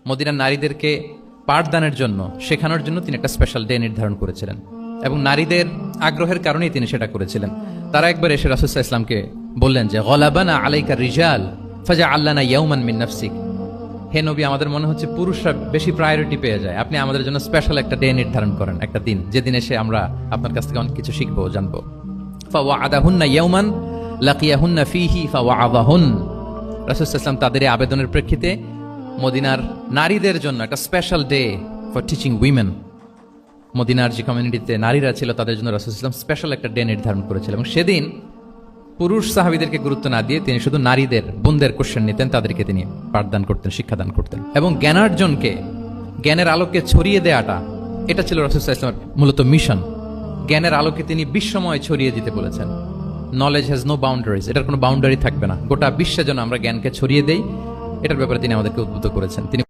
মদিনার নারীদেরকে পাঠদানের জন্য, শেখানোর জন্য তিনি একটা স্পেশাল ডে নির্ধারণ করেছিলেন এবং নারীদের আগ্রহের কারণেই তিনি সেটা করেছিলেন। তারা একবার এসে রাসূল সাল্লাল্লাহু আলাইহি ওয়াসাল্লামকে বললেন যে গলাবানা আলাইকা রিজাল ফাজআলনা ইয়াওমান মিন নাফসিক, হে নবী, আমাদের মনে হচ্ছে পুরুষরা বেশি প্রায়োরিটি পেয়ে যায়, আপনি আমাদের জন্য স্পেশাল একটা ডে নির্ধারণ করেন, একটা দিন যেদিন এসে আমরা আপনার কাছ থেকে অনেক কিছু শিখবো, জানবো। ফাওয়াআদাহুন্না ইয়াওমান লাকিয়াহুন্না ফীহি ফাওয়াআযাহুন। রাসূল সাল্লাল্লাহু আলাইহি ওয়াসাল্লাম তাদের এই আবেদনের প্রেক্ষিতে মদিনার নারীদের জন্য একটা special day for teaching women, মদিনার যে কমিউনিটিতে নারীরা ছিল তাদের জন্য রাসূল সাল্লাল্লাহু আলাইহি ওয়াসাল্লাম স্পেশাল একটা ডে নির্ধারণ করেছিলেন এবং সেদিন পুরুষ সাহাবীদেরকে গুরুত্ব না দিয়ে তিনি শুধু নারীদের বোনদের কোশ্চেন নিতেন, তাদেরকে তিনি পাঠদান করতেন, শিক্ষাদান করতেন। এবং জ্ঞানার্জনকে, জ্ঞানের আলোকে ছড়িয়ে দেওয়াটা, এটা ছিল রাসূল সাল্লাল্লাহু আলাইহি ওয়াসাল্লামের মূলত মিশন। জ্ঞানের আলোকে তিনি বিশ্বময় ছড়িয়ে দিতে বলেছেন। নলেজ হ্যাজ নো বাউন্ডারিজ, এটার কোনো বাউন্ডারি থাকবে না, গোটা বিশ্বে যেন আমরা জ্ঞানকে ছড়িয়ে দেই, এটার ব্যাপারে তিনি আমাদেরকে উদ্বুদ্ধ করেছেন। তিনি